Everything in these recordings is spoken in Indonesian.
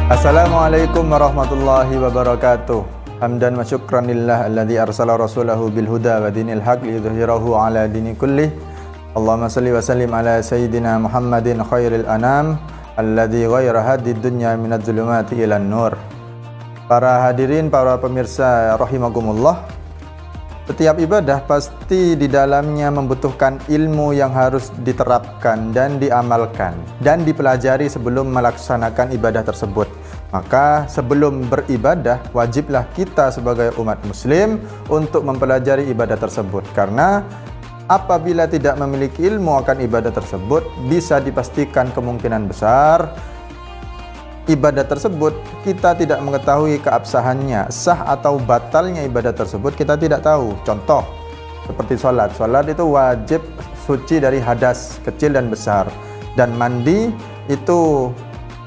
Assalamualaikum warahmatullahi wabarakatuh. Hamdan wa syukran lillah alladzi arsala rasulahu bil huda wa dinil haq liyudhhirahu ala dini kullih. Allahumma salli wa sallim ala sayyidina Muhammadin khairil anam alladzi ghaira hadid dunya minadz zulumati ilan nur. Para hadirin, para pemirsa rahimakumullah. Setiap ibadah pasti di dalamnya membutuhkan ilmu yang harus diterapkan dan diamalkan dan dipelajari sebelum melaksanakan ibadah tersebut. Maka sebelum beribadah, wajiblah kita sebagai umat muslim untuk mempelajari ibadah tersebut. Karena apabila tidak memiliki ilmu akan ibadah tersebut, bisa dipastikan kemungkinan besar ibadah tersebut kita tidak mengetahui keabsahannya, sah atau batalnya ibadah tersebut kita tidak tahu. Contoh seperti sholat. Sholat itu wajib suci dari hadas kecil dan besar, dan mandi itu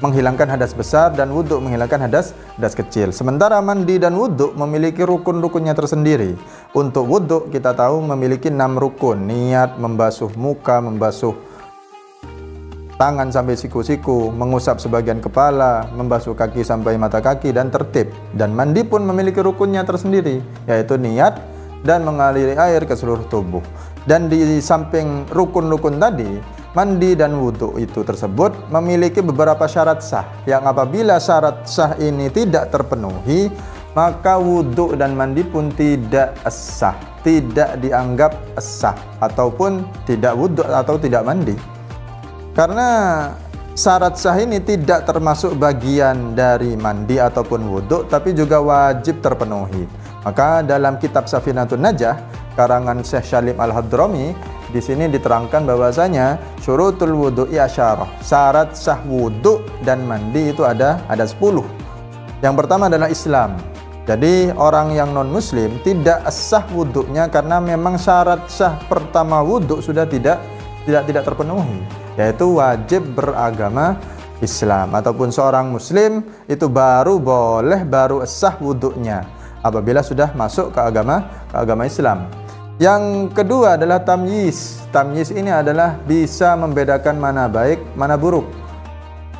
menghilangkan hadas besar dan wudhu menghilangkan hadas kecil. Sementara mandi dan wudhu memiliki rukun-rukunnya tersendiri. Untuk wudhu kita tahu memiliki 6 rukun: niat, membasuh muka, membasuh tangan sampai siku-siku, mengusap sebagian kepala, membasuh kaki sampai mata kaki, dan tertib. Dan mandi pun memiliki rukunnya tersendiri, yaitu niat dan mengaliri air ke seluruh tubuh. Dan di samping rukun-rukun tadi, mandi dan wudhu itu tersebut memiliki beberapa syarat sah, yang apabila syarat sah ini tidak terpenuhi, maka wudhu dan mandi pun tidak sah, tidak dianggap sah, ataupun tidak wudhu atau tidak mandi. Karena syarat sah ini tidak termasuk bagian dari mandi ataupun wudhu, tapi juga wajib terpenuhi. Maka dalam kitab Safinatun Najah karangan Syekh Syalim Al-Hadrami, di sini diterangkan bahwasanya syurutul wudhu'i asyarah. Syarat sah wudhu dan mandi itu ada 10. Yang pertama adalah Islam. Jadi orang yang non muslim tidak sah wudhunya karena memang syarat sah pertama wudhu sudah tidak terpenuhi, yaitu wajib beragama Islam. Ataupun seorang muslim itu baru sah wudhunya apabila sudah masuk ke agama Islam. Yang kedua adalah tamyiz. Tamyiz ini adalah bisa membedakan mana baik, mana buruk.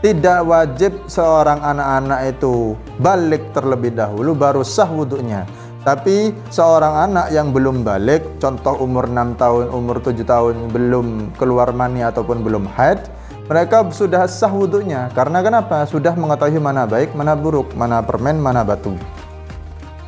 Tidak wajib seorang anak-anak itu balik terlebih dahulu baru sah wudhunya. Tapi seorang anak yang belum balik, contoh umur 6 tahun, umur 7 tahun, belum keluar mani ataupun belum haid, mereka sudah sah wudhunya. Karena kenapa? Sudah mengetahui mana baik, mana buruk, mana permen, mana batu,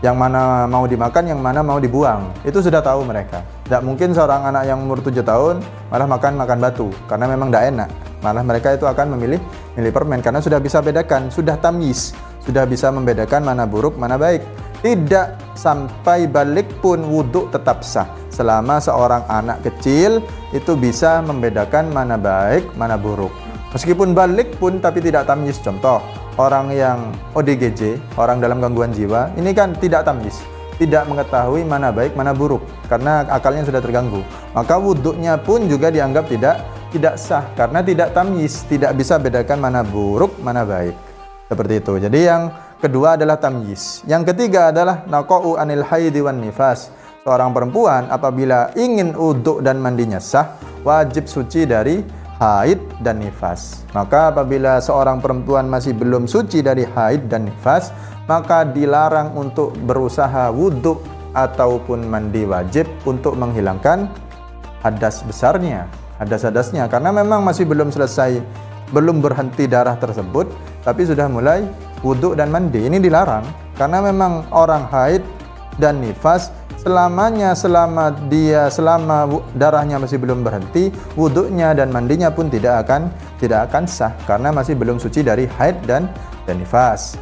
yang mana mau dimakan, yang mana mau dibuang. Itu sudah tahu mereka. Tidak mungkin seorang anak yang umur 7 tahun malah makan batu, karena memang tidak enak. Malah mereka itu akan memilih permen, karena sudah bisa bedakan, sudah tamyiz, sudah bisa membedakan mana buruk, mana baik. Tidak sampai balik pun wudhu tetap sah, selama seorang anak kecil itu bisa membedakan mana baik, mana buruk. Meskipun balik pun tapi tidak tamyiz. Contoh orang yang ODGJ, orang dalam gangguan jiwa, ini kan tidak tamyiz, tidak mengetahui mana baik, mana buruk, karena akalnya sudah terganggu. Maka wudhunya pun juga dianggap tidak sah, karena tidak tamyiz, tidak bisa bedakan mana buruk, mana baik. Seperti itu. Jadi yang kedua adalah tamyiz. Yang ketiga adalah naqa'u anil haidi wan nifas. Seorang perempuan apabila ingin wudhu dan mandinya sah, wajib suci dari haid dan nifas. Maka apabila seorang perempuan masih belum suci dari haid dan nifas, maka dilarang untuk berusaha wudhu ataupun mandi wajib untuk menghilangkan hadas besarnya, hadas-hadasnya, karena memang masih belum selesai, belum berhenti darah tersebut, tapi sudah mulai wudhu dan mandi. Ini dilarang karena memang orang haid dan nifas selama darahnya masih belum berhenti, wudhunya dan mandinya pun tidak akan sah, karena masih belum suci dari haid dan nifas.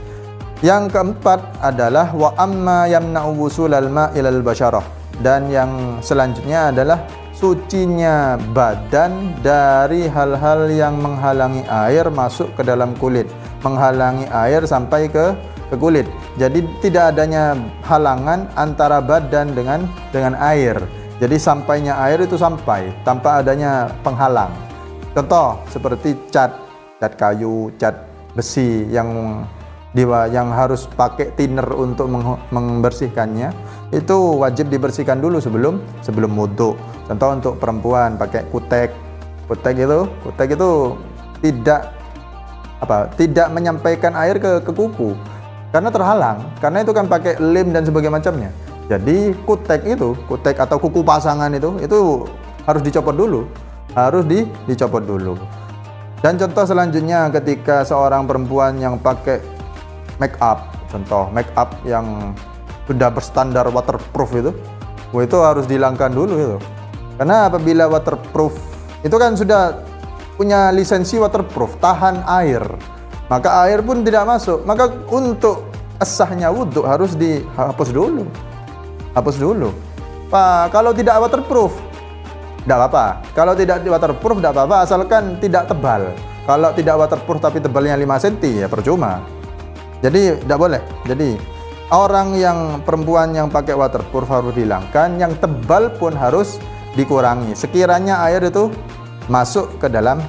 Yang keempat adalah wa amma yamna'u wusulal ma'ilal basyarah. Dan yang selanjutnya adalah sucinya badan dari hal-hal yang menghalangi air masuk ke dalam kulit, menghalangi air sampai ke kulit. Jadi tidak adanya halangan antara badan dengan air. Jadi sampainya air itu sampai tanpa adanya penghalang. Contoh seperti cat kayu, cat besi yang harus pakai thinner untuk membersihkannya, itu wajib dibersihkan dulu sebelum wudhu. Contoh untuk perempuan pakai kutek itu tidak tidak menyampaikan air ke kuku karena terhalang, karena itu kan pakai lem dan sebagainya macamnya. Jadi kutek atau kuku pasangan itu harus dicopot dulu, dicopot dulu. Dan contoh selanjutnya ketika seorang perempuan yang pakai make up, contoh make up yang sudah berstandar waterproof itu harus dihilangkan dulu itu. Karena apabila waterproof itu kan sudah punya lisensi waterproof, tahan air, maka air pun tidak masuk. Maka untuk sahnya wudhu harus dihapus dulu. Pak, kalau tidak waterproof tidak apa-apa. Kalau tidak waterproof tidak apa-apa, asalkan tidak tebal. Kalau tidak waterproof tapi tebalnya 5 cm ya percuma. Jadi tidak boleh. Jadi orang yang perempuan yang pakai waterproof harus dihilangkan, yang tebal pun harus dikurangi. Sekiranya air itu masuk ke dalam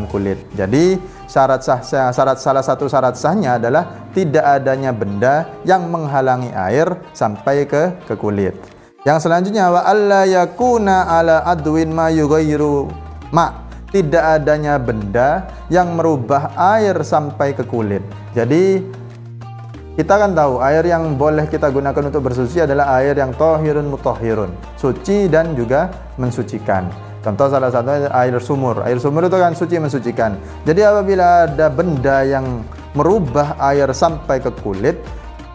kulit. Jadi salah satu syarat sahnya adalah tidak adanya benda yang menghalangi air sampai ke kulit. Yang selanjutnya wa alla yakuna ala adwin ma yughayyiru ma, tidak adanya benda yang merubah air sampai ke kulit. Jadi kita kan tahu air yang boleh kita gunakan untuk bersuci adalah air yang tohirun mutahhirun, suci dan juga mensucikan. Contoh salah satunya air sumur. Air sumur itu kan suci mensucikan. Jadi apabila ada benda yang merubah air sampai ke kulit,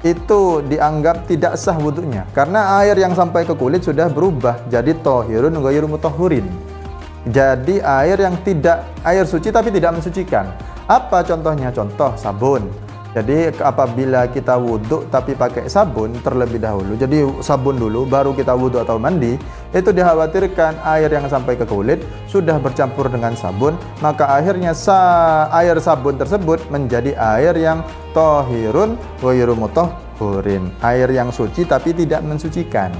itu dianggap tidak sah wudunya, karena air yang sampai ke kulit sudah berubah jadi tohirun ghairu mutahhirin. Jadi air suci tapi tidak mensucikan. Apa contohnya? Contoh sabun. Jadi apabila kita wudhu tapi pakai sabun terlebih dahulu, jadi sabun dulu baru kita wudhu atau mandi, itu dikhawatirkan air yang sampai ke kulit sudah bercampur dengan sabun, maka akhirnya air sabun tersebut menjadi air yang tohirun ghairu mutahhirin, air yang suci tapi tidak mensucikan.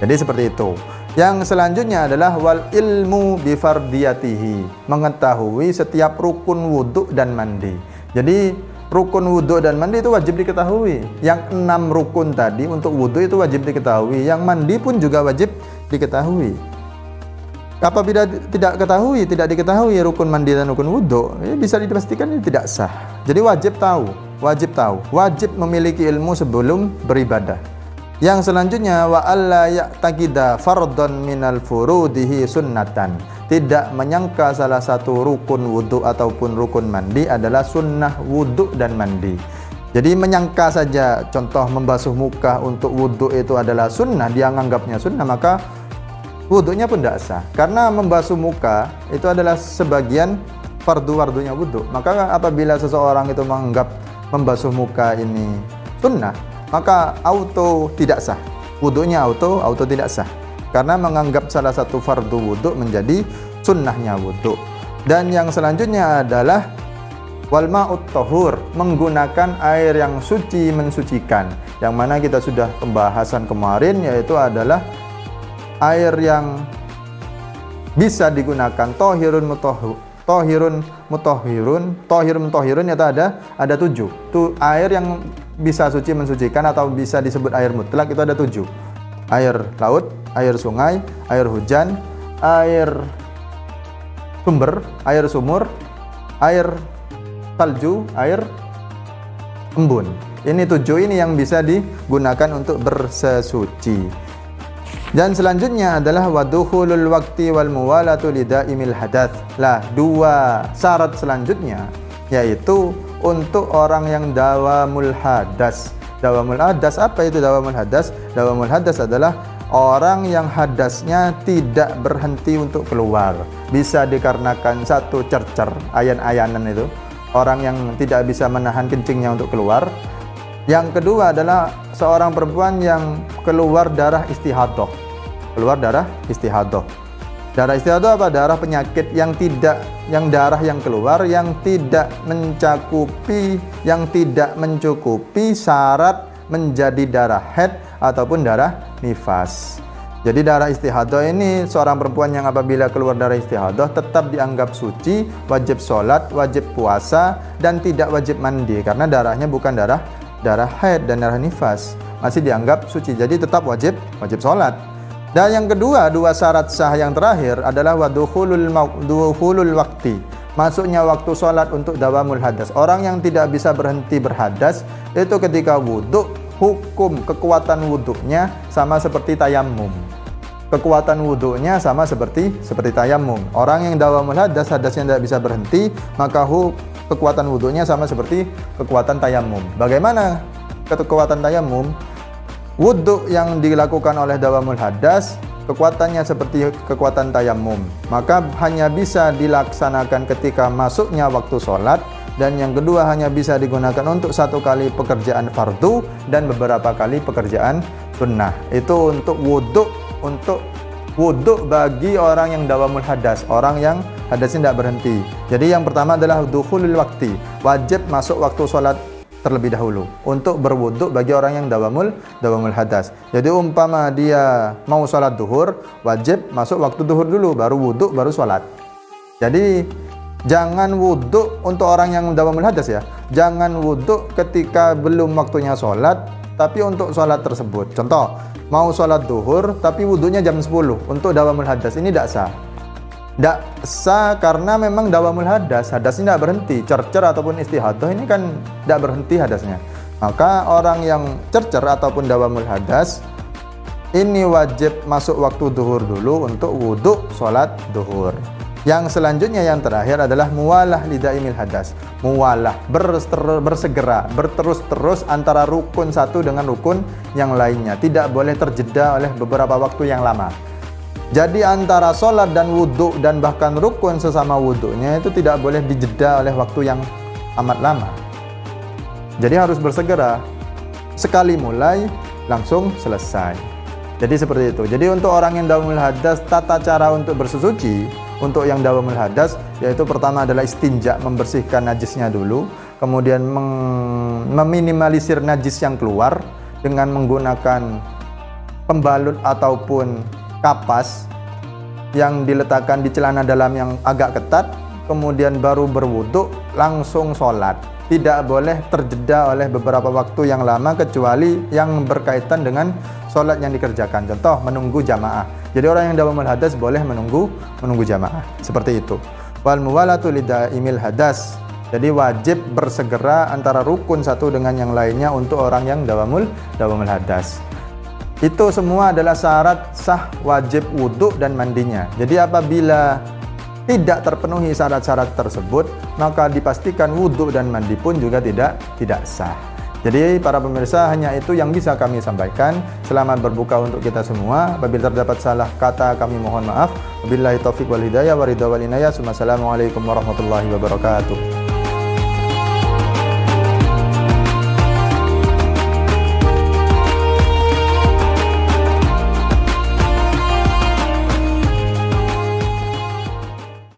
Jadi seperti itu. Yang selanjutnya adalah wal ilmu bifardiyatihi, mengetahui setiap rukun wudhu dan mandi. Jadi rukun wudhu dan mandi itu wajib diketahui. Yang 6 rukun tadi untuk wudhu itu wajib diketahui. Yang mandi pun juga wajib diketahui. Apabila tidak diketahui rukun mandi dan rukun wudhu, bisa dipastikan ini tidak sah. Jadi wajib tahu, wajib memiliki ilmu sebelum beribadah. Yang selanjutnya wa alla ya'taqida fardhan minal furudihi sunnatan, tidak menyangka salah satu rukun wudhu ataupun rukun mandi adalah sunnah wudhu dan mandi. Jadi menyangka saja, contoh membasuh muka untuk wudhu itu adalah sunnah, dia menganggapnya sunnah, maka wudhunya pun tidak sah. Karena membasuh muka itu adalah sebagian fardu-fardunya wudhu. Maka apabila seseorang itu menganggap membasuh muka ini sunnah, maka auto tidak sah, wudhunya auto tidak sah, karena menganggap salah satu fardu wudhu menjadi sunnahnya wudhu. Dan yang selanjutnya adalah wal ma'ut tahur, menggunakan air yang suci mensucikan, yang mana kita sudah pembahasan kemarin, yaitu adalah air yang bisa digunakan tohirun mutahhirun itu ada 7. Itu air yang bisa suci mensucikan atau bisa disebut air mutlak, itu ada 7. Air laut, air sungai, air hujan, air sumur, air salju, air embun. Ini 7 ini yang bisa digunakan untuk bersesuci. Dan selanjutnya adalah wadukhulul waqti wal muwalatu lidaimil hadath. Lah, 2 syarat selanjutnya yaitu untuk orang yang dawamul hadas. Dawamul hadas, apa itu dawamul hadas? Dawamul hadas adalah orang yang hadasnya tidak berhenti untuk keluar. Bisa dikarenakan satu cercer, ayan-ayanan itu, orang yang tidak bisa menahan kencingnya untuk keluar. Yang kedua adalah seorang perempuan yang keluar darah istihadah. Darah istihadah apa? Darah penyakit yang darah yang keluar yang tidak mencukupi syarat menjadi darah haid ataupun darah nifas. Jadi darah istihadah ini seorang perempuan yang apabila keluar darah istihadah tetap dianggap suci, wajib sholat, wajib puasa, dan tidak wajib mandi karena darahnya bukan darah haid dan darah nifas, masih dianggap suci. Jadi tetap wajib sholat. Dan yang kedua, 2 syarat sah yang terakhir adalah wadukhulul waqti, masuknya waktu sholat untuk dawamul hadas. Orang yang tidak bisa berhenti berhadas itu ketika wudhu, hukum kekuatan wudhunya sama seperti tayamum. Kekuatan wudhunya sama seperti tayamum. Orang yang dawamul hadas, hadasnya tidak bisa berhenti, maka kekuatan wudhunya sama seperti kekuatan tayamum. Bagaimana kekuatan tayamum? Wudhu yang dilakukan oleh dawamul hadas kekuatannya seperti kekuatan tayamum, maka hanya bisa dilaksanakan ketika masuknya waktu sholat, dan yang kedua hanya bisa digunakan untuk satu kali pekerjaan fardu dan beberapa kali pekerjaan sunnah. Itu untuk wudhu bagi orang yang dawamul hadas, orang yang hadasnya tidak berhenti. Jadi yang pertama adalah dukhulul wakti, wajib masuk waktu sholat terlebih dahulu untuk berwudhu bagi orang yang dawamul hadas. Jadi umpama dia mau sholat duhur, wajib masuk waktu duhur dulu, baru wudhu, baru sholat. Jadi jangan wudhu untuk orang yang dawamul hadas ya. Jangan wudhu ketika belum waktunya sholat, tapi untuk sholat tersebut. Contoh, mau sholat duhur tapi wudhunya jam 10 untuk dawamul hadas, ini tidak sah. Tidak sah karena memang dawamul hadas, hadasnya tidak berhenti. Cercer ataupun istihadah ini kan tidak berhenti hadasnya. Maka orang yang cercer ataupun dawamul hadas ini wajib masuk waktu duhur dulu untuk wudhu sholat duhur. Yang selanjutnya, yang terakhir adalah muwalah lidaimil hadas. Muwalah, bersegera, berterus-terus antara rukun satu dengan rukun yang lainnya. Tidak boleh terjeda oleh beberapa waktu yang lama. Jadi antara sholat dan wudhu dan bahkan rukun sesama wudhunya itu tidak boleh dijeda oleh waktu yang amat lama. Jadi harus bersegera. Sekali mulai langsung selesai. Jadi seperti itu. Jadi untuk orang yang dawamul hadas, tata cara untuk bersuci untuk yang dawamul hadas yaitu pertama adalah istinja, membersihkan najisnya dulu, kemudian meminimalisir najis yang keluar dengan menggunakan pembalut ataupun kapas yang diletakkan di celana dalam yang agak ketat, kemudian baru berwudhu, langsung sholat. Tidak boleh terjeda oleh beberapa waktu yang lama kecuali yang berkaitan dengan sholat yang dikerjakan. Contoh, menunggu jamaah. Jadi orang yang dawamul hadas boleh menunggu jamaah. Seperti itu. Wal muwalatu lidaimil hadas. Jadi wajib bersegera antara rukun satu dengan yang lainnya untuk orang yang dawamul hadas. Itu semua adalah syarat sah wajib wudhu dan mandinya. Jadi apabila tidak terpenuhi syarat-syarat tersebut, maka dipastikan wudhu dan mandi pun juga tidak sah. Jadi para pemirsa, hanya itu yang bisa kami sampaikan. Selamat berbuka untuk kita semua. Apabila terdapat salah kata, kami mohon maaf. Wabillahi taufiq wal hidayah wa ridha wal inayah. Assalamualaikum warahmatullahi wabarakatuh.